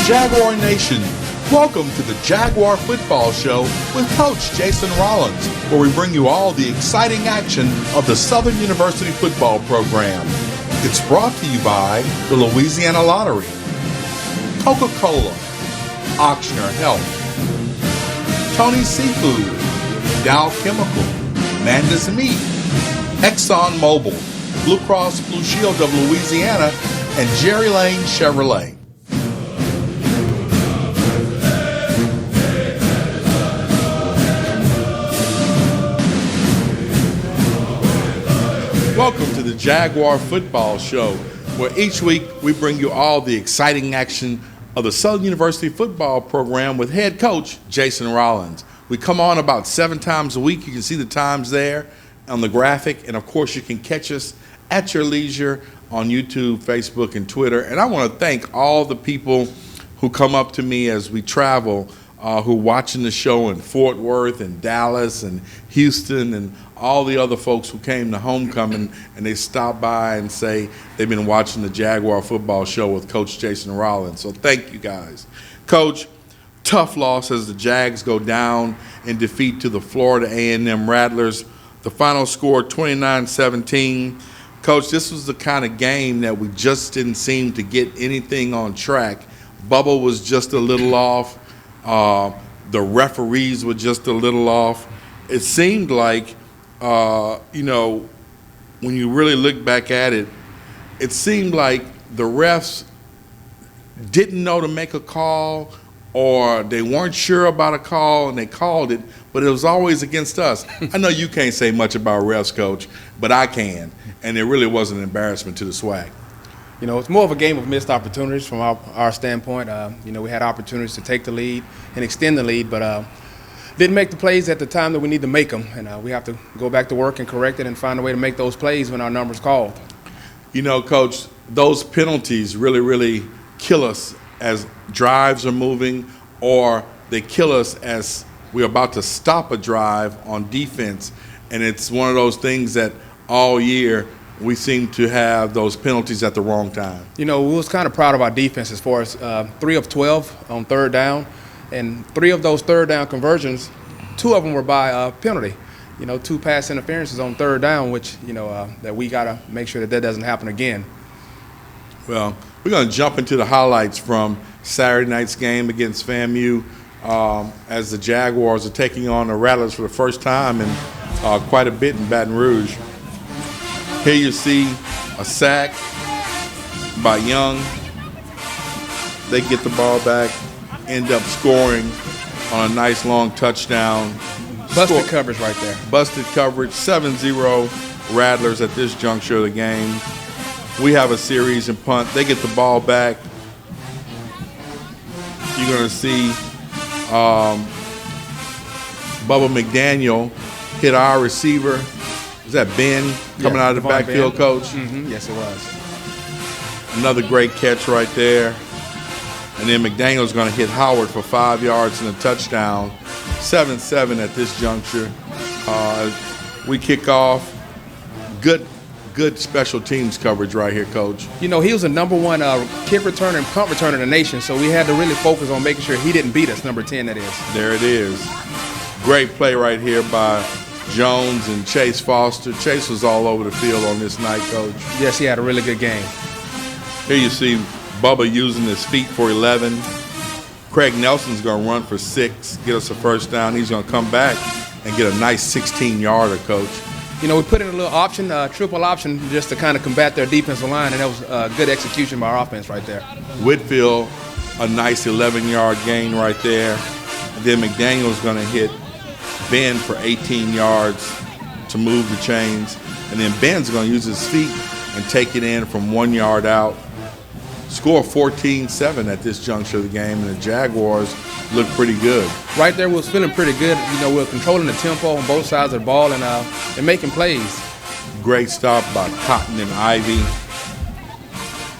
Jaguar Nation, welcome to the Jaguar Football Show with Coach Jason Rollins, where we bring you all the exciting action of the Southern University football program. It's brought to you by the Louisiana Lottery, Coca-Cola, Auctioner Health, Tony's Seafood, Dow Chemical, Manda's Meat, Exxon Mobil, Blue Cross Blue Shield of Louisiana, and Jerry Lane Chevrolet. Welcome to the Jaguar Football Show, where each week we bring you all the exciting action of the Southern University football program with head coach Jason Rollins. We come on about 7 times a week. You can see the times there on the graphic, and of course you can catch us at your leisure on YouTube, Facebook, and Twitter. And I want to thank all the people who come up to me as we travel, who are watching the show in Fort Worth and Dallas and Houston and all the other folks who came to homecoming, and they stop by and say they've been watching the Jaguar Football Show with Coach Jason Rollins. So thank you guys. Coach, tough loss as the Jags go down in defeat to the Florida A&M Rattlers. The final score 29-17. Coach, this was the kind of game that we just didn't seem to get anything on track. Bubba was just a little off. The referees were just a little off. It seemed like, when you really look back at it, it seemed like the refs didn't know to make a call, or they weren't sure about a call and they called it, but it was always against us. I know you can't say much about refs, Coach, but I can, and it really was an embarrassment to the SWAC. You know, it's more of a game of missed opportunities from our standpoint. We had opportunities to take the lead and extend the lead, but didn't make the plays at the time that we need to make them. And we have to go back to work and correct it and find a way to make those plays when our number's called. You know, Coach, those penalties really, really kill us as drives are moving, or they kill us as we're about to stop a drive on defense. And it's one of those things that all year we seem to have those penalties at the wrong time. You know, we was kind of proud of our defense as far as 3 of 12 on third down. And 3 of those third down conversions, 2 of them were by penalty. 2 pass interferences on third down, which, that we got to make sure that doesn't happen again. Well, we're going to jump into the highlights from Saturday night's game against FAMU as the Jaguars are taking on the Rattlers for the first time in quite a bit in Baton Rouge. Here you see a sack by Young. They get the ball back, end up scoring on a nice long touchdown. Busted coverage right there. Busted coverage, 7-0 Rattlers at this juncture of the game. We have a series and punt. They get the ball back. You're going to see Bubba McDaniel hit our receiver. Is that Ben coming out of the backfield, Coach? Mm-hmm. Yes, it was. Another great catch right there. And then McDaniel's going to hit Howard for 5 yards and a touchdown. 7-7 at this juncture. We kick off. Good special teams coverage right here, Coach. He was a number 1 kick returner and punt returner in the nation, so we had to really focus on making sure he didn't beat us, number 10 that is. There it is. Great play right here by Jones and Chase Foster. Chase was all over the field on this night, Coach. Yes, he had a really good game. Here you see Bubba using his feet for 11. Craig Nelson's going to run for 6, get us a first down. He's going to come back and get a nice 16-yarder, Coach. We put in a little option, triple option, just to kind of combat their defensive line, and that was good execution by our offense right there. Whitfield, a nice 11-yard gain right there. And then McDaniel's going to hit Ben for 18 yards to move the chains. And then Ben's going to use his feet and take it in from 1 yard out. Score 14-7 at this juncture of the game, and the Jaguars look pretty good. Right there, we was feeling pretty good. We were controlling the tempo on both sides of the ball and making plays. Great stop by Cotton and Ivy.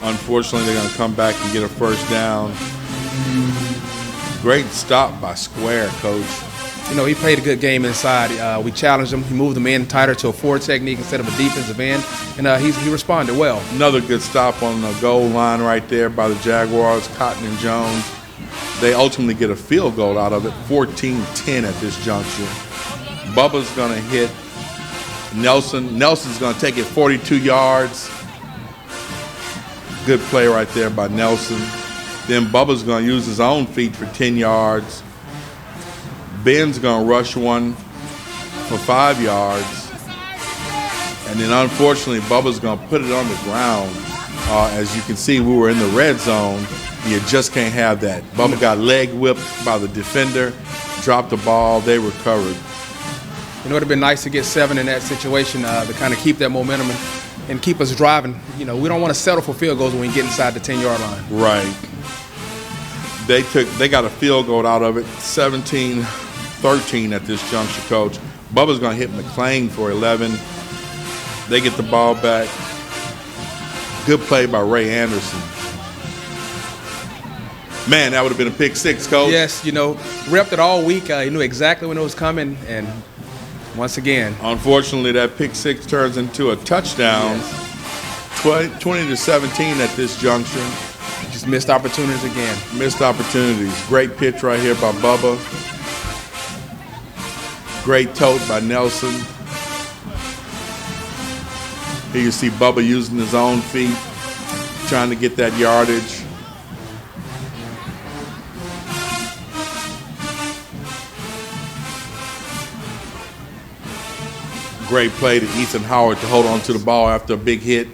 Unfortunately, they're going to come back and get a first down. Great stop by Square, Coach. he played a good game inside. We challenged him. He moved the men tighter to a forward technique instead of a defensive end, and he responded well. Another good stop on the goal line right there by the Jaguars, Cotton and Jones. They ultimately get a field goal out of it, 14-10 at this juncture. Bubba's going to hit Nelson. Nelson's going to take it 42 yards. Good play right there by Nelson. Then Bubba's going to use his own feet for 10 yards. Ben's going to rush one for 5 yards. And then unfortunately, Bubba's going to put it on the ground. As you can see, we were in the red zone. You just can't have that. Bubba got leg whipped by the defender, dropped the ball, they recovered. It would have been nice to get 7 in that situation to kind of keep that momentum and keep us driving. We don't want to settle for field goals when we get inside the 10-yard line. Right. They got a field goal out of it, 17-13 at this juncture, Coach. Bubba's going to hit McClain for 11. They get the ball back. Good play by Ray Anderson. Man, that would have been a pick six, Coach. Yes, repped it all week. He knew exactly when it was coming, and once again. Unfortunately, that pick six turns into a touchdown. Yes. 20-17 at this junction. Just missed opportunities again. Missed opportunities. Great pitch right here by Bubba. Great tote by Nelson. Here you see Bubba using his own feet, trying to get that yardage. Great play to Ethan Howard to hold on to the ball after a big hit.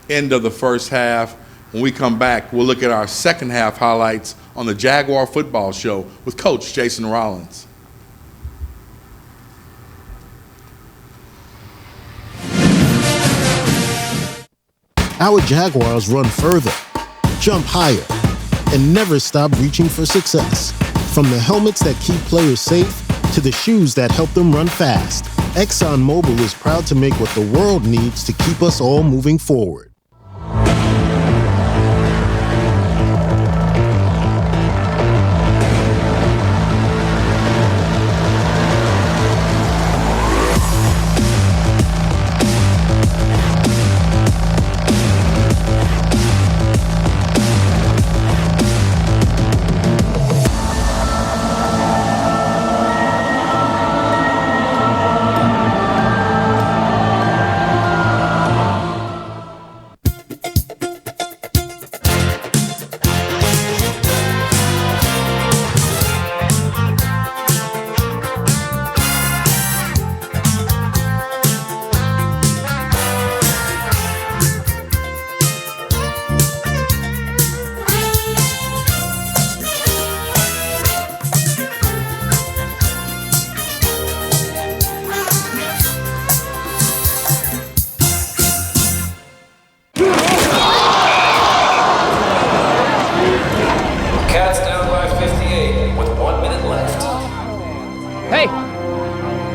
End of the first half. When we come back, we'll look at our second half highlights on the Jaguar Football Show with Coach Jason Rollins. Our Jaguars run further, jump higher, and never stop reaching for success. From the helmets that keep players safe to the shoes that help them run fast, ExxonMobil is proud to make what the world needs to keep us all moving forward.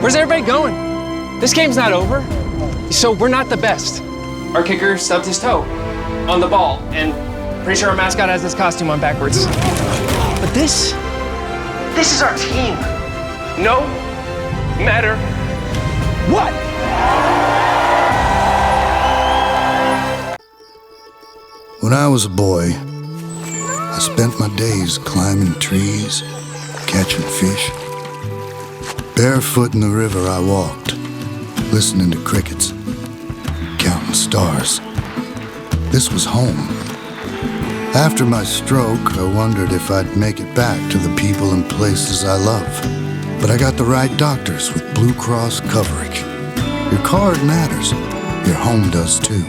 Where's everybody going? This game's not over. So we're not the best. Our kicker stubbed his toe on the ball, and pretty sure our mascot has this costume on backwards. But this is our team. No matter what. When I was a boy, I spent my days climbing trees, catching fish. Barefoot in the river I walked, listening to crickets, counting stars. This was home. After my stroke, I wondered if I'd make it back to the people and places I love. But I got the right doctors with Blue Cross coverage. Your card matters. Your home does too.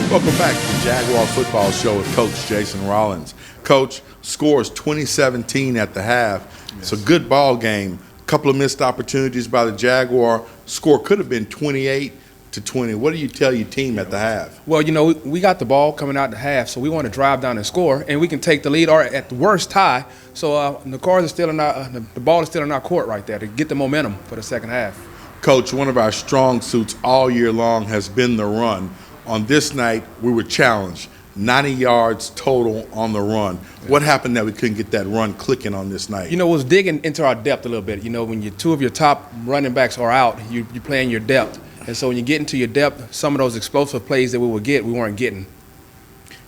Welcome back to the Jaguar Football Show with Coach Jason Rollins. Coach, scores 20-17 at the half. Yes. It's a good ball game. A couple of missed opportunities by the Jaguar. Score could have been 28-17 20. What do you tell your team at the half? Well, we got the ball coming out the half, so we want to drive down and score, and we can take the lead or at the worst tie. So the ball is still in our court right there to get the momentum for the second half. Coach, one of our strong suits all year long has been the run. On this night, we were challenged. 90 yards total on the run. What happened that we couldn't get that run clicking on this night? It was digging into our depth a little bit. When two of your top running backs are out, you play in your depth. And so when you get into your depth, some of those explosive plays that we weren't getting.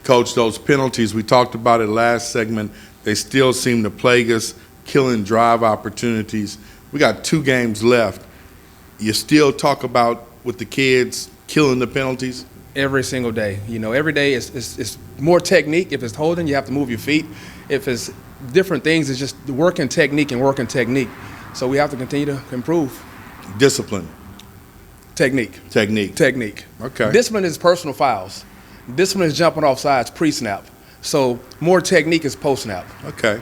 Coach, those penalties, we talked about it last segment, they still seem to plague us, killing drive opportunities. We got 2 games left. You still talk about with the kids killing the penalties? Every single day. Every day is more technique. If it's holding, you have to move your feet. If it's different things, it's just working technique and working technique. So we have to continue to improve. Discipline. Technique. Okay. Discipline is personal fouls. Discipline is jumping off sides pre-snap. So more technique is post-snap. Okay.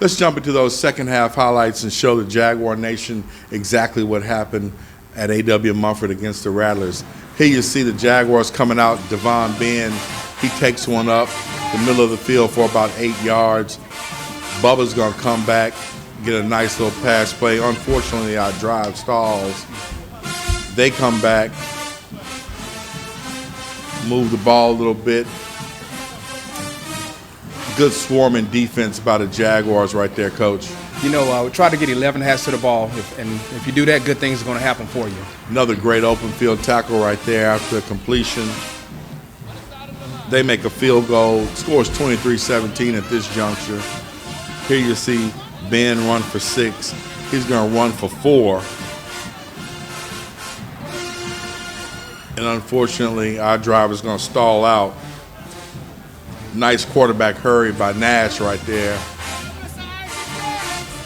Let's jump into those second half highlights and show the Jaguar Nation exactly what happened at A.W. Mumford against the Rattlers. Here you see the Jaguars coming out. Devon Ben, he takes one up the middle of the field for about 8 yards. Bubba's going to come back, get a nice little pass play. Unfortunately, our drive stalls. They come back, move the ball a little bit. Good swarming defense by the Jaguars right there, Coach. We try to get 11 hats to the ball, and if you do that, good things are going to happen for you. Another great open field tackle right there after a completion. They make a field goal. Scores 23-17 at this juncture. Here you see Ben run for 6. He's going to run for 4. And unfortunately, our driver's going to stall out. Nice quarterback hurry by Nash right there.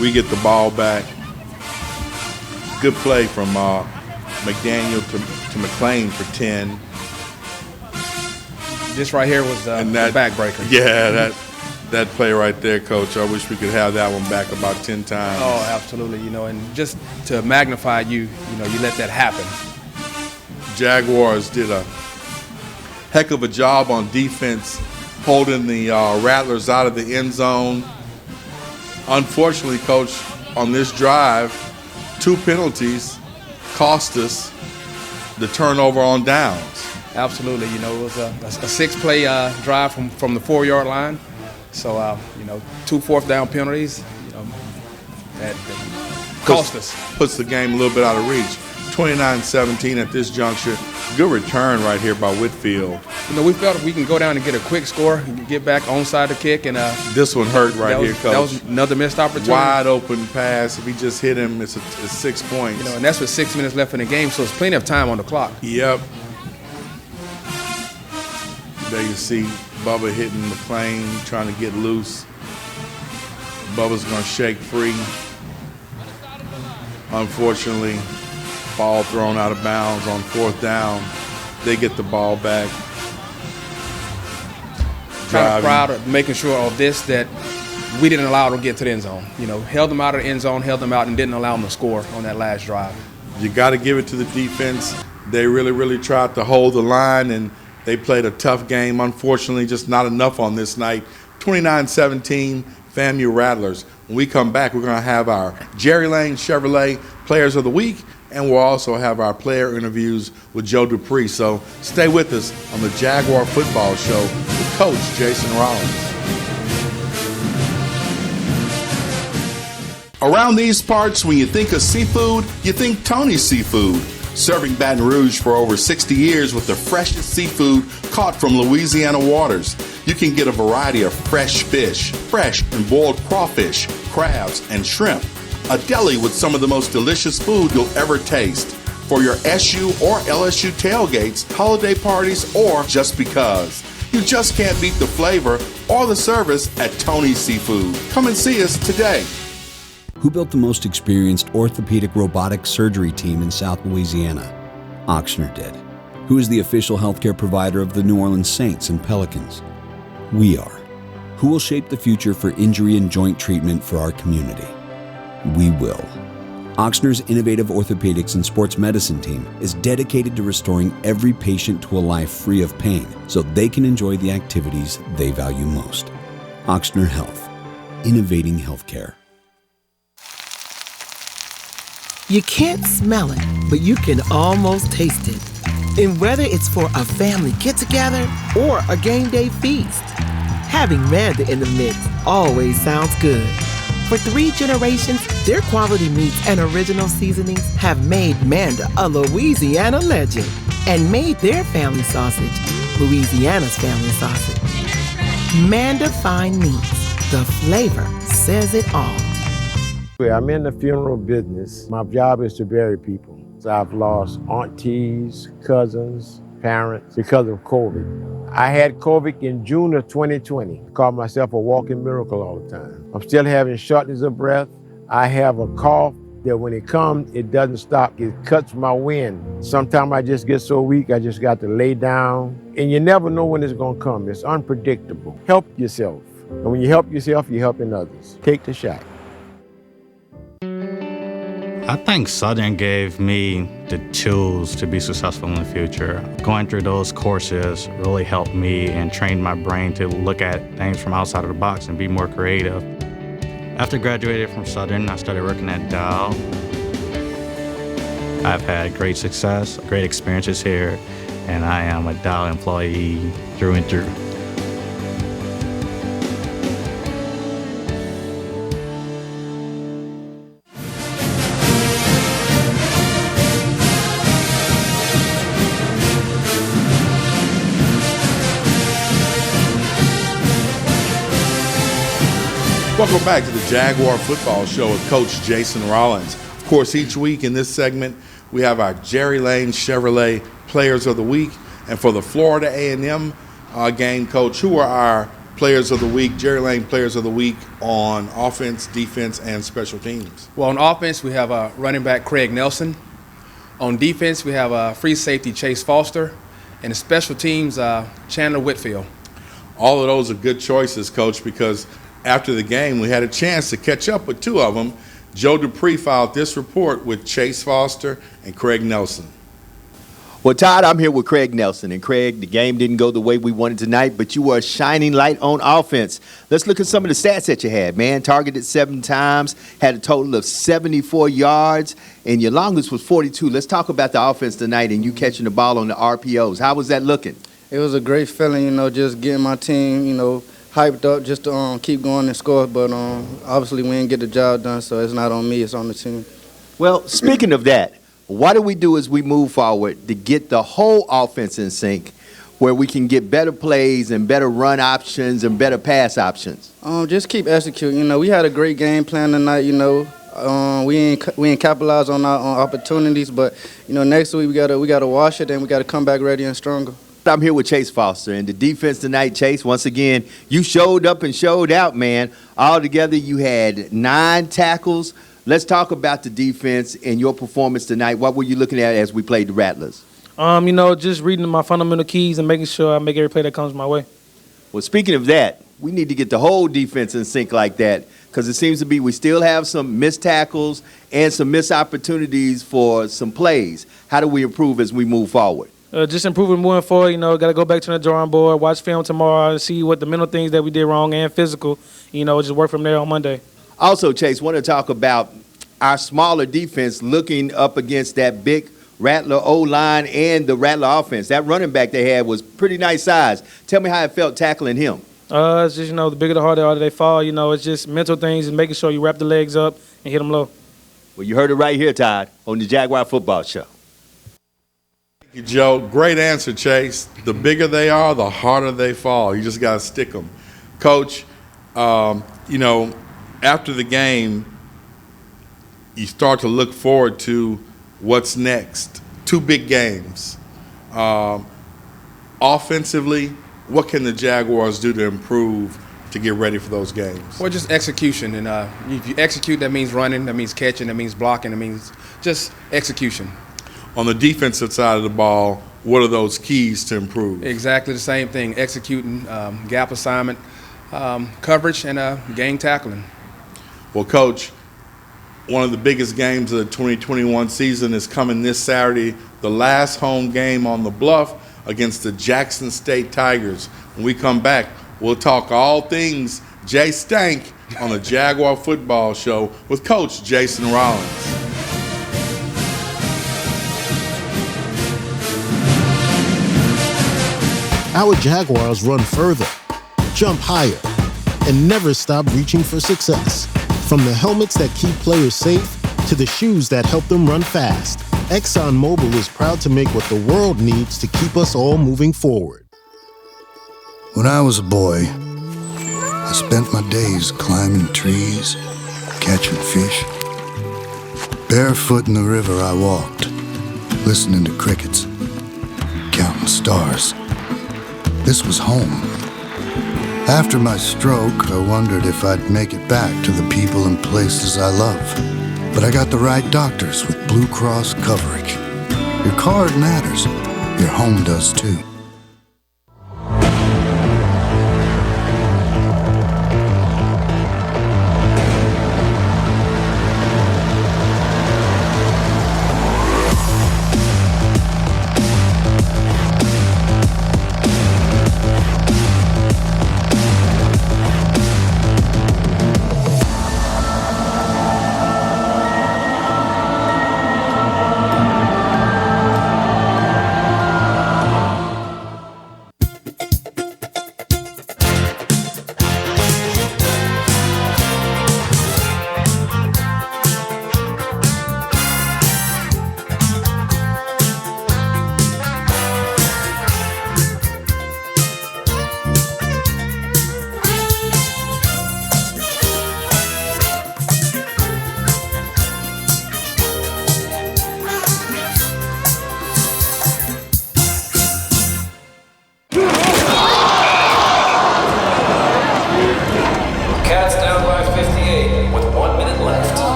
We get the ball back. Good play from McDaniel to McClain for 10. This right here was the backbreaker. Yeah, that play right there, Coach. I wish we could have that one back about 10 times. Oh, absolutely. And just to magnify you let that happen. Jaguars did a heck of a job on defense, holding the Rattlers out of the end zone. Unfortunately, Coach, on this drive, 2 penalties cost us the turnover on downs. Absolutely. It was a 6-play drive from the 4-yard line. So, 2 fourth-down penalties, that cost us. Puts the game a little bit out of reach. 29-17 at this juncture. Good return right here by Whitfield. We felt if we can go down and get a quick score, get back onside the kick, and this one hurt right here, Coach. That was another missed opportunity. Wide open pass. If he just hit him, it's 6 points. And that's with 6 minutes left in the game, so it's plenty of time on the clock. Yep. There you see Bubba hitting McClain, trying to get loose. Bubba's going to shake free. Unfortunately, ball thrown out of bounds on 4th down. They get the ball back. Kind of proud of making sure of this, that we didn't allow them to get to the end zone. Held them out of the end zone, held them out, and didn't allow them to score on that last drive. You got to give it to the defense. They really, really tried to hold the line, and they played a tough game. Unfortunately, just not enough on this night. 29-17, FAMU Rattlers. When we come back, we're going to have our Jerry Lane Chevrolet Players of the Week, and we'll also have our player interviews with Joe Dupree. So stay with us on the Jaguar Football Show with Coach Jason Rollins. Around these parts, when you think of seafood, you think Tony's Seafood. Serving Baton Rouge for over 60 years with the freshest seafood caught from Louisiana waters. You can get a variety of fresh fish, fresh and boiled crawfish, crabs, and shrimp. A deli with some of the most delicious food you'll ever taste. For your SU or LSU tailgates, holiday parties, or just because. You just can't beat the flavor or the service at Tony's Seafood. Come and see us today. Who built the most experienced orthopedic robotic surgery team in South Louisiana? Ochsner did. Who is the official healthcare provider of the New Orleans Saints and Pelicans? We are. Who will shape the future for injury and joint treatment for our community? We will. Ochsner's innovative orthopedics and sports medicine team is dedicated to restoring every patient to a life free of pain so they can enjoy the activities they value most. Ochsner Health, innovating healthcare. You can't smell it, but you can almost taste it. And whether it's for a family get-together or a game day feast, having Manda in the mix always sounds good. For 3 generations, their quality meats and original seasonings have made Manda a Louisiana legend and made their family sausage Louisiana's family sausage. Manda Fine Meats, the flavor says it all. I'm in the funeral business. My job is to bury people. So I've lost aunties, cousins, parents because of COVID. I had COVID in June of 2020. I called myself a walking miracle all the time. I'm still having shortness of breath. I have a cough that when it comes, it doesn't stop. It cuts my wind. Sometimes I just get so weak, I just got to lay down. And you never know when it's gonna come. It's unpredictable. Help yourself. And when you help yourself, you're helping others. Take the shot. I think Southern gave me the tools to be successful in the future. Going through those courses really helped me and trained my brain to look at things from outside of the box and be more creative. After graduating from Southern, I started working at Dow. I've had great success, great experiences here, and I am a Dow employee through and through. Welcome back to the Jaguar Football Show with Coach Jason Rollins. Of course, each week in this segment, we have our Jerry Lane Chevrolet Players of the Week. And for the Florida A&M game, Coach, who are our Players of the Week, Jerry Lane Players of the Week on offense, defense, and special teams? Well, on offense, we have running back Craig Nelson. On defense, we have free safety Chase Foster. And the special teams, Chandler Whitfield. All of those are good choices, Coach, because after the game, we had a chance to catch up with 2 of them. Joe Dupree filed this report with Chase Foster and Craig Nelson. Well, Todd, I'm here with Craig Nelson. And Craig, the game didn't go the way we wanted tonight, but you were a shining light on offense. Let's look at some of the stats that you had, man. Targeted 7 times, had a total of 74 yards, and your longest was 42. Let's talk about the offense tonight and you catching the ball on the RPOs. How was that looking? It was a great feeling, just getting my team, hyped up just to keep going and score. But obviously we didn't get the job done, so it's not on me, it's on the team. Well, speaking of that, what do we do as we move forward to get the whole offense in sync where we can get better plays and better run options and better pass options? Just keep executing. We had a great game plan tonight, we ain't capitalize on our opportunities, but next week we gotta wash it and we gotta come back ready and stronger. I'm here with Chase Foster, and the defense tonight, Chase, once again, you showed up and showed out, man. Altogether, you had 9 tackles. Let's talk about the defense and your performance tonight. What were you looking at as we played the Rattlers? Just reading my fundamental keys and making sure I make every play that comes my way. Well, speaking of that, we need to get the whole defense in sync like that because it seems to be we still have some missed tackles and some missed opportunities for some plays. How do we improve as we move forward? Just improving moving forward, got to go back to the drawing board, watch film tomorrow, and see what the mental things that we did wrong and physical, just work from there on Monday. Also, Chase, want to talk about our smaller defense looking up against that big Rattler O-line and the Rattler offense. That running back they had was pretty nice size. Tell me how it felt tackling him. It's just, the bigger the harder they fall. It's just mental things and making sure you wrap the legs up and hit them low. Well, you heard it right here, Todd, on the Jaguar Football Show. Thank you, Joe. Great answer, Chase. The bigger they are, the harder they fall. You just got to stick them. Coach, after the game, you start to look forward to what's next. 2 big games. Offensively, what can the Jaguars do to improve to get ready for those games? Well, just execution. And if you execute, that means running, that means catching, that means blocking, that means just execution. On the defensive side of the ball, what are those keys to improve? Exactly the same thing, executing, gap assignment, coverage, and gang tackling. Well, Coach, one of the biggest games of the 2021 season is coming this Saturday, the last home game on the Bluff against the Jackson State Tigers. When we come back, we'll talk all things Jay Stank on the Jaguar Football Show with Coach Jason Rollins. Our Jaguars run further, jump higher, and never stop reaching for success. From the helmets that keep players safe to the shoes that help them run fast, ExxonMobil is proud to make what the world needs to keep us all moving forward. When I was a boy, I spent my days climbing trees, catching fish. Barefoot in the river I walked, listening to crickets, counting stars. This was home. After my stroke, I wondered if I'd make it back to the people and places I love. But I got the right doctors with Blue Cross coverage. Your card matters. Your home does too.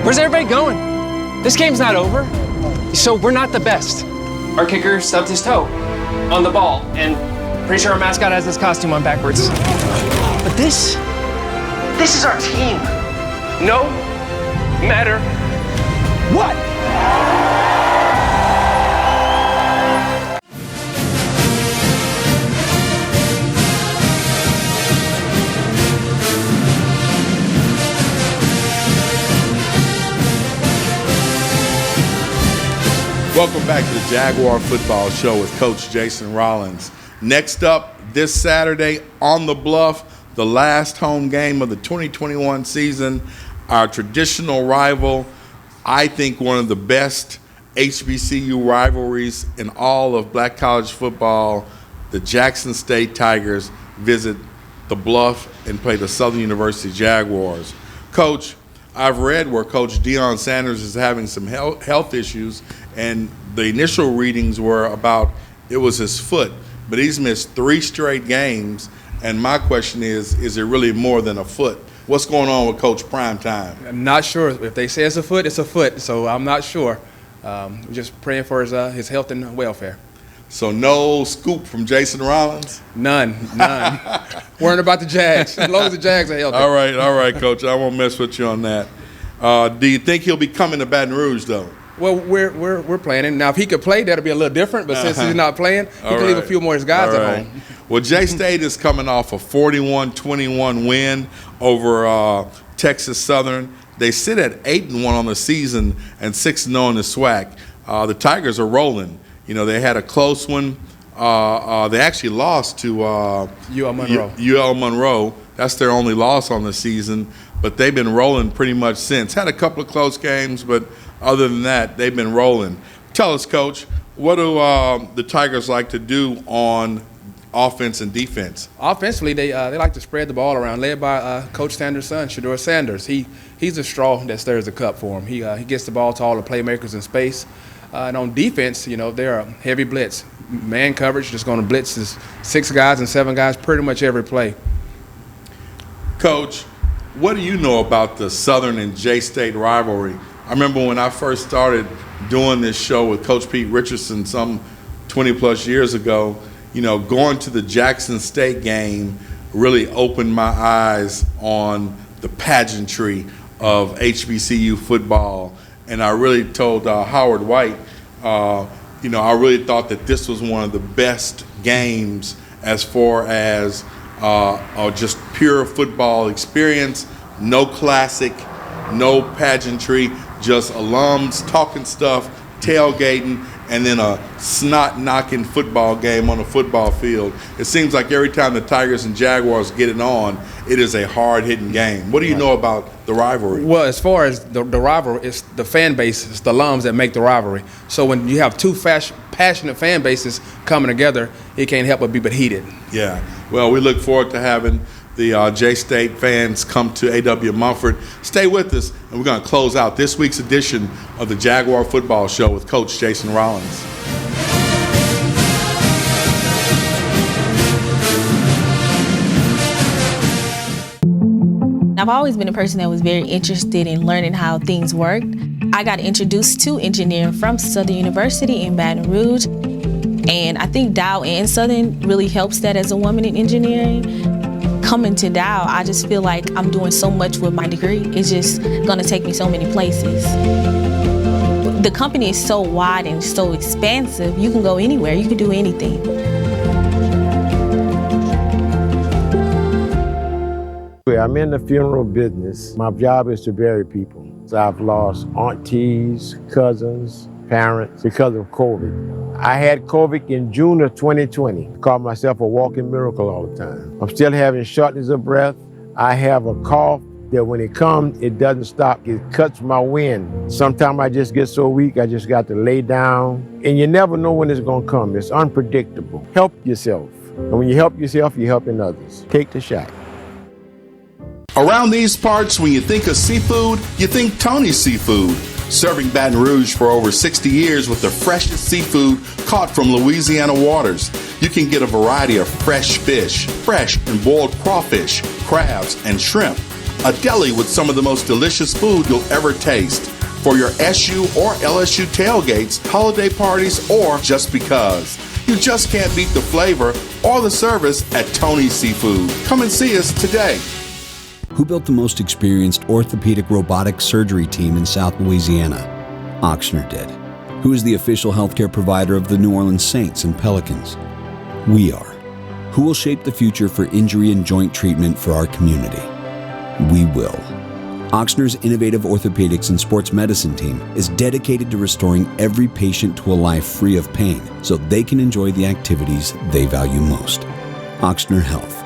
Where's everybody going? This game's not over. So we're not the best. Our kicker stubbed his toe on the ball, and pretty sure our mascot has his costume on backwards. But this is our team. No matter what. Welcome back to the Jaguar Football Show with Coach Jason Rollins. Next up this Saturday on the Bluff, the last home game of the 2021 season, our traditional rival, I think one of the best HBCU rivalries in all of black college football. The Jackson State Tigers visit the Bluff and play the Southern University Jaguars. Coach, I've read where Coach Deion Sanders is having some health issues, and the initial readings were about it was his foot, but he's missed 3 straight games, and my question is it really more than a foot? What's going on with Coach Primetime? I'm not sure. If they say it's a foot, so I'm not sure. We're just praying for his health and welfare. So no scoop from Jason Rollins? None. Worrying about the Jags, as long as the Jags are healthy. All right, Coach. I won't mess with you on that. Do you think he'll be coming to Baton Rouge, though? Well, we're planning. Now, if he could play, that'll be a little different. But since he's not playing, he can leave a few more of his guys at home. Well, J-State is coming off a 41-21 win over Texas Southern. They sit at 8-1 on the season and 6-0 in the SWAC. The Tigers are rolling. You know, they had a close one. They actually lost to UL Monroe. UL Monroe. That's their only loss on the season. But they've been rolling pretty much since. Had a couple of close games, but other than that, they've been rolling. Tell us, Coach, what do the Tigers like to do on offense and defense? Offensively, they like to spread the ball around, led by Coach Sanders' son, Shador Sanders. He's a straw that stirs the cup for him. He gets the ball to all the playmakers in space. And on defense, you know, they're a heavy blitz. Man coverage, just going to blitz 6 guys and 7 guys pretty much every play. Coach, what do you know about the Southern and J-State rivalry? I remember when I first started doing this show with Coach Pete Richardson some 20-plus years ago, you know, going to the Jackson State game really opened my eyes on the pageantry of HBCU football. And I really told Howard White, I really thought that this was one of the best games as far as just pure football experience. No classic, no pageantry, just alums talking stuff, tailgating, and then a snot-knocking football game on a football field. It seems like every time the Tigers and Jaguars get it on, it is a hard-hitting game. What do you know about the rivalry? Well, as far as the rivalry, it's the fan base, it's the alums that make the rivalry. So when you have two passionate fan bases coming together, it can't help but be heated. Yeah. Well, we look forward to having the J-State fans come to A.W. Mumford. Stay with us, and we're going to close out this week's edition of the Jaguar Football Show with Coach Jason Rollins. I've always been a person that was very interested in learning how things worked. I got introduced to engineering from Southern University in Baton Rouge, and I think Dow and Southern really helps that as a woman in engineering. Coming to Dow, I just feel like I'm doing so much with my degree. It's just gonna take me so many places. The company is so wide and so expansive, you can go anywhere, you can do anything. I'm in the funeral business. My job is to bury people. So I've lost aunties, cousins, parents because of COVID. I had COVID in June of 2020. I called myself a walking miracle all the time. I'm still having shortness of breath. I have a cough that when it comes, it doesn't stop. It cuts my wind. Sometimes I just get so weak, I just got to lay down. And you never know when it's gonna come. It's unpredictable. Help yourself. And when you help yourself, you're helping others. Take the shot. Around these parts, when you think of seafood, you think Tony's Seafood. Serving Baton Rouge for over 60 years with the freshest seafood caught from Louisiana waters. You can get a variety of fresh fish, fresh and boiled crawfish, crabs, and shrimp. A deli with some of the most delicious food you'll ever taste. For your SU or LSU tailgates, holiday parties, or just because. You just can't beat the flavor or the service at Tony's Seafood. Come and see us today. Who built the most experienced orthopedic robotic surgery team in South Louisiana? Ochsner did. Who is the official healthcare provider of the New Orleans Saints and Pelicans? We are. Who will shape the future for injury and joint treatment for our community? We will. Ochsner's innovative orthopedics and sports medicine team is dedicated to restoring every patient to a life free of pain so they can enjoy the activities they value most. Ochsner Health.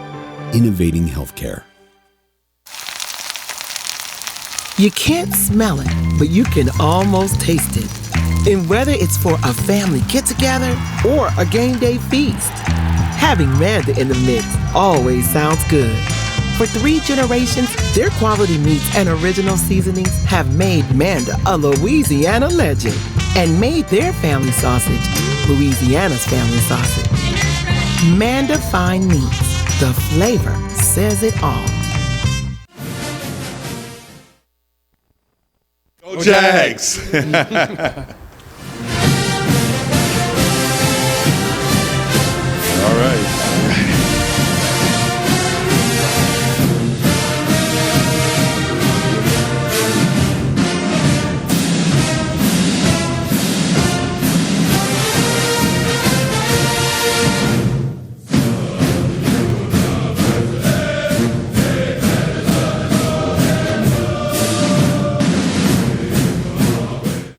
Innovating healthcare. You can't smell it, but you can almost taste it. And whether it's for a family get-together or a game day feast, having Manda in the mix always sounds good. For 3 generations, their quality meats and original seasonings have made Manda a Louisiana legend and made their family sausage Louisiana's family sausage. Manda Fine Meats, the flavor says it all. Go Jags!